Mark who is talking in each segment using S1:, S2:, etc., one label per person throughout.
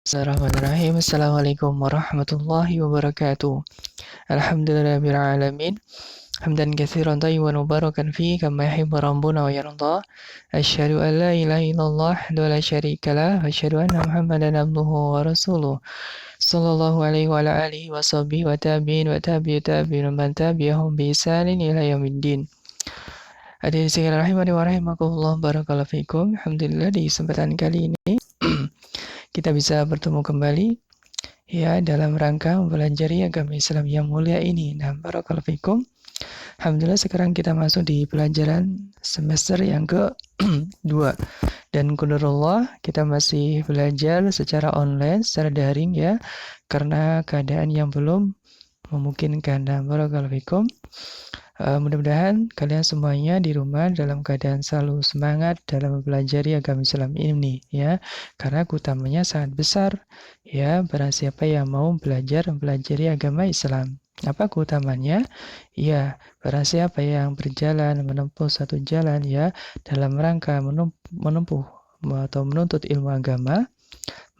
S1: Bismillahirrahmanirrahim. Assalamualaikum warahmatullahi wabarakatuh. Alhamdulillahirabbil alamin. Hamdan katsiran thayyiban mubarakan fihi kama yuhibbu rabbuna wa yarda. Asyhadu an la ilaha illallah wa la syarikalah wa asyhadu anna Muhammadan abduhu wa rasuluh. Sallallahu alaihi wa ala alihi wa sahbihi wa tabi'in wa tabi'ut tabi'in wa man tabi'ahum bi ihsanin ila yaumiddin. Hadirin sekalian rahimani wa rahimakumullah, barakallahu fikum. Alhamdulillah di kesempatan kali ini kita bisa bertemu kembali ya dalam rangka mempelajari agama Islam yang mulia ini. Nah, barakallahu fikum. Alhamdulillah sekarang kita masuk di pelajaran semester yang ke-2. Dan qadarullah kita masih belajar secara online, secara daring ya, karena keadaan yang belum memungkinkan. Nah, barakallahu fikum. Mudah-mudahan kalian semuanya di rumah dalam keadaan selalu semangat dalam mempelajari agama Islam ini ya, karena keutamanya sangat besar ya. Barang siapa yang mau mempelajari agama Islam, apa keutamanya? Ya, barang siapa yang berjalan menempuh satu jalan ya dalam rangka menempuh atau menuntut ilmu agama,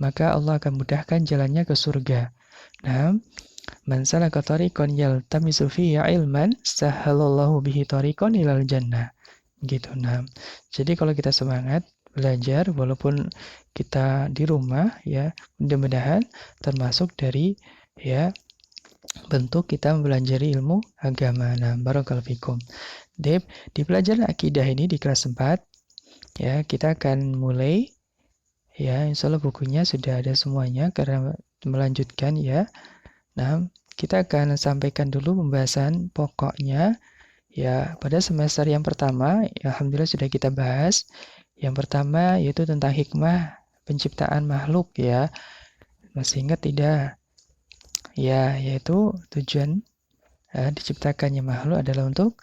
S1: maka Allah akan mudahkan jalannya ke surga. Nah, man salaka tariqan yaltamisu fihi ilman sahhalallahu bihi tariqan ilal jannah. Gitu. Nah, jadi kalau kita semangat belajar walaupun kita di rumah ya, mudah-mudahan termasuk dari ya bentuk kita mempelajari ilmu agama. Nah, barakallahu fikum. Di pelajaran akidah ini di kelas 4 ya, kita akan mulai ya, insyaallah bukunya sudah ada semuanya karena melanjutkan ya. Nah, kita akan sampaikan dulu pembahasan pokoknya ya. Pada semester yang pertama, ya, alhamdulillah sudah kita bahas. Yang pertama yaitu tentang hikmah penciptaan makhluk ya. Masih ingat tidak? Ya, yaitu tujuan diciptakannya makhluk adalah untuk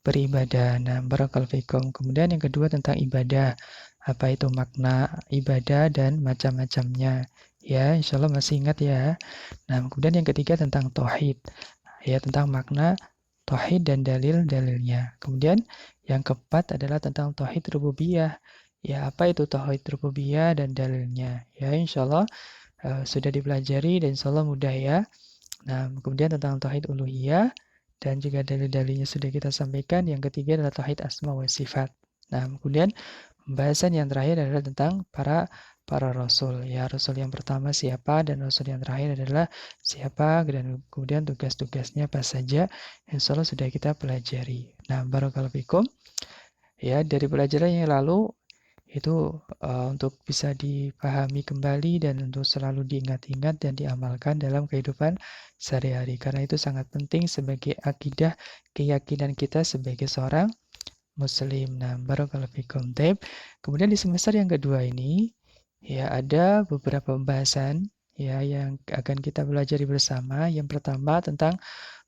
S1: beribadah. Nah, barakallahu fikum. Kemudian yang kedua tentang ibadah. Apa itu makna ibadah dan macam-macamnya. Ya, insya Allah masih ingat ya. Nah, kemudian yang ketiga tentang tauhid. Ya, tentang makna tauhid dan dalil-dalilnya. Kemudian yang keempat adalah tentang tauhid rububiyah. Ya, apa itu tauhid rububiyah dan dalilnya? Ya, insya Allah sudah dipelajari dan insya Allah mudah ya. Nah, kemudian tentang tauhid uluhiyah dan juga dalil-dalilnya sudah kita sampaikan. Yang ketiga adalah tauhid asma wa sifat. Nah, kemudian pembahasan yang terakhir adalah tentang para rasul. Ya, rasul yang pertama siapa dan rasul yang terakhir adalah siapa dan kemudian tugas-tugasnya apa saja. Insya Allah sudah kita pelajari. Nah, barakallahu fikum. Ya, dari pelajaran yang lalu itu untuk bisa dipahami kembali dan untuk selalu diingat-ingat dan diamalkan dalam kehidupan sehari-hari. Karena itu sangat penting sebagai akidah keyakinan kita sebagai seorang Muslim. Nah, barakallahu fikum. Kemudian di semester yang kedua ini ya ada beberapa pembahasan ya yang akan kita pelajari bersama. Yang pertama tentang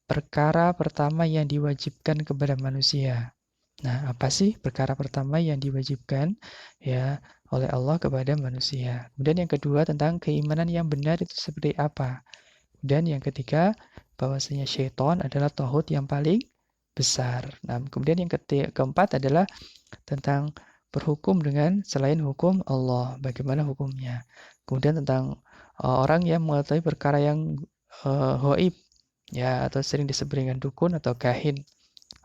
S1: perkara pertama yang diwajibkan kepada manusia. Nah, apa sih perkara pertama yang diwajibkan ya oleh Allah kepada manusia? Kemudian yang kedua tentang keimanan yang benar itu seperti apa? Dan yang ketiga bahwasanya syaitan adalah tauhid yang paling besar. Nah, kemudian yang keempat adalah tentang berhukum dengan selain hukum Allah, bagaimana hukumnya. Kemudian tentang orang yang mengetahui perkara yang gaib ya atau sering disebut dengan dukun atau kahin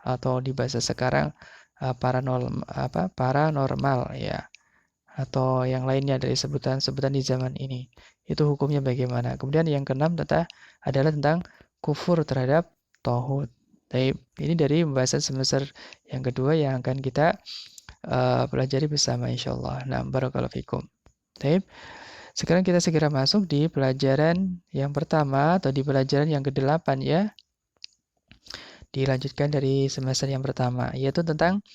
S1: atau di bahasa sekarang paranormal ya atau yang lainnya dari sebutan-sebutan di zaman ini. Itu hukumnya bagaimana? Kemudian yang keenam adalah tentang kufur terhadap tauhid. Ini dari pembahasan semester yang kedua yang akan kita pelajari bersama insyaallah. Nah, barakallahu fikum. Sekarang kita segera masuk di pelajaran yang pertama atau di pelajaran yang ke-8 ya. Dilanjutkan dari semester yang pertama, yaitu tentang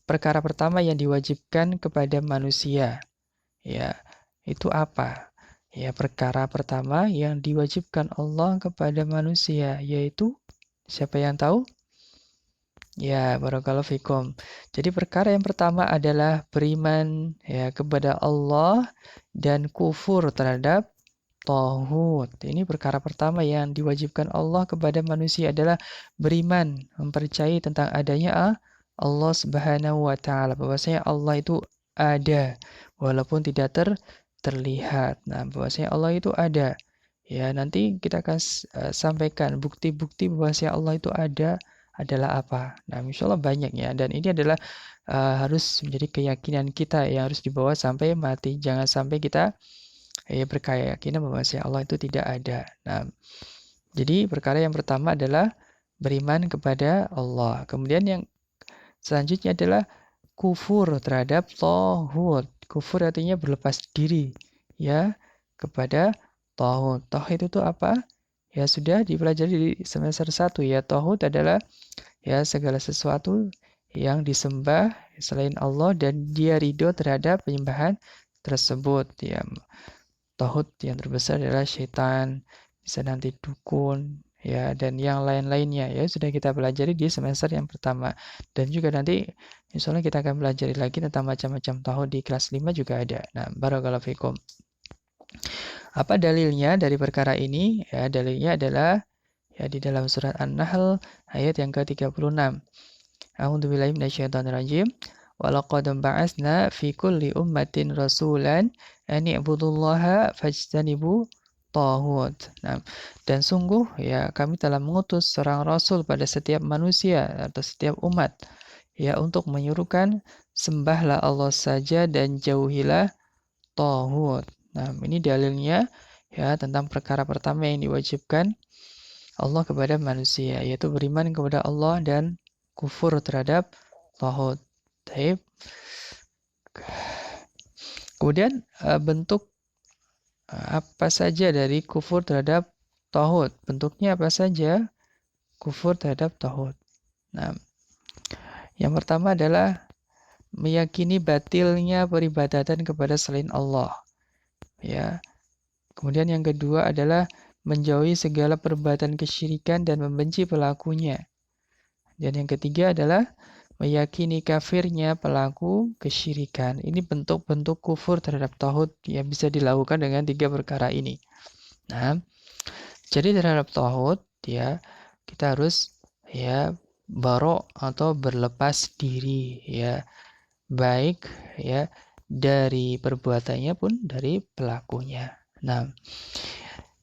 S1: perkara pertama yang diwajibkan kepada manusia. Ya, itu apa? Ya, perkara pertama yang diwajibkan Allah kepada manusia, yaitu siapa yang tahu? Ya, barakallahu fikum. Jadi perkara yang pertama adalah beriman ya kepada Allah dan kufur terhadap tauhid. Ini perkara pertama yang diwajibkan Allah kepada manusia adalah beriman, mempercayai tentang adanya Allah Subhanahu wa taala, bahwasanya Allah itu ada walaupun tidak terlihat. Nah, bahwasanya Allah itu ada. Ya, nanti kita akan sampaikan bukti-bukti bahwasanya Allah itu ada adalah apa. Nah, insya Allah banyak ya. Dan ini adalah harus menjadi keyakinan kita yang harus dibawa sampai mati. Jangan sampai kita berkeyakinan bahwasanya Allah itu tidak ada. Nah, jadi perkara yang pertama adalah beriman kepada Allah. Kemudian yang selanjutnya adalah kufur terhadap tauhid. Kufur artinya berlepas diri ya kepada tauhid. Tauhid itu apa? Ya sudah dipelajari di semester 1 ya. Tauhid adalah ya segala sesuatu yang disembah selain Allah dan dia ridho terhadap penyembahan tersebut ya. Tauhid yang terbesar adalah syaitan, bisa nanti dukun, ya, dan yang lain-lainnya ya sudah kita pelajari di semester yang pertama. Dan juga nanti insya Allah kita akan pelajari lagi tentang macam-macam tauhid di kelas 5 juga ada. Nah, barakallahu fikum. Apa dalilnya dari perkara ini? Ya, dalilnya adalah ya di dalam surat An-Nahl ayat yang ke-36. A'udzubillahi minasyaitonirrajim. Walaqad ba'atsna fi kulli ummatin rasulan an i'budullaha fajtanibu taghut. Nah, dan sungguh ya kami telah mengutus seorang rasul pada setiap manusia atau setiap umat ya untuk menyuruhkan sembahlah Allah saja dan jauhilah taghut. Nah, ini dalilnya ya tentang perkara pertama yang diwajibkan Allah kepada manusia, yaitu beriman kepada Allah dan kufur terhadap taghut. Taib. Kemudian bentuk apa saja dari kufur terhadap taghut? Bentuknya apa saja kufur terhadap taghut? Nah, yang pertama adalah meyakini batilnya peribadatan kepada selain Allah. Ya. Kemudian yang kedua adalah menjauhi segala perbuatan kesyirikan dan membenci pelakunya. Dan yang ketiga adalah meyakini kafirnya pelaku kesyirikan. Ini bentuk-bentuk kufur terhadap tauhid yang bisa dilakukan dengan tiga perkara ini. Nah, jadi terhadap tauhid ya kita harus ya barok atau berlepas diri ya, baik ya dari perbuatannya pun dari pelakunya. Nah,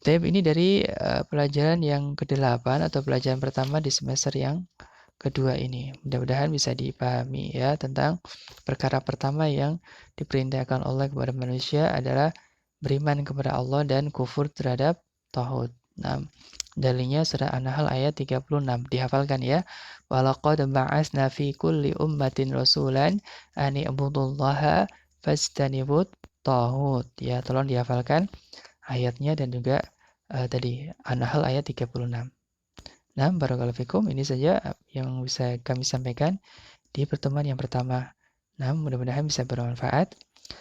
S1: ini dari pelajaran yang ke-8 atau pelajaran pertama di semester yang kedua ini. Mudah-mudahan bisa dipahami ya tentang perkara pertama yang diperintahkan Allah kepada manusia adalah beriman kepada Allah dan kufur terhadap taghut. Nah, dalilnya surah An-Nahl ayat 36. Dihafalkan ya. Walaqad ba'atsna fi kulli ummatin rasulan an i'budullaha fajtanibut taghut. Ya, tolong dihafalkan ayatnya dan juga tadi An-Nahl ayat 36. Nah, barakallahu fikum, ini saja yang bisa kami sampaikan di pertemuan yang pertama. Nah, mudah-mudahan bisa bermanfaat.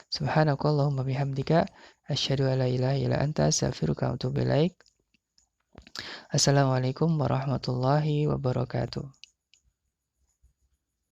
S1: Subhanakallahumma bihamdika asyhadu an la ilaha illa anta astaghfiruka wa atubu ilaik. Assalamualaikum warahmatullahi wabarakatuh.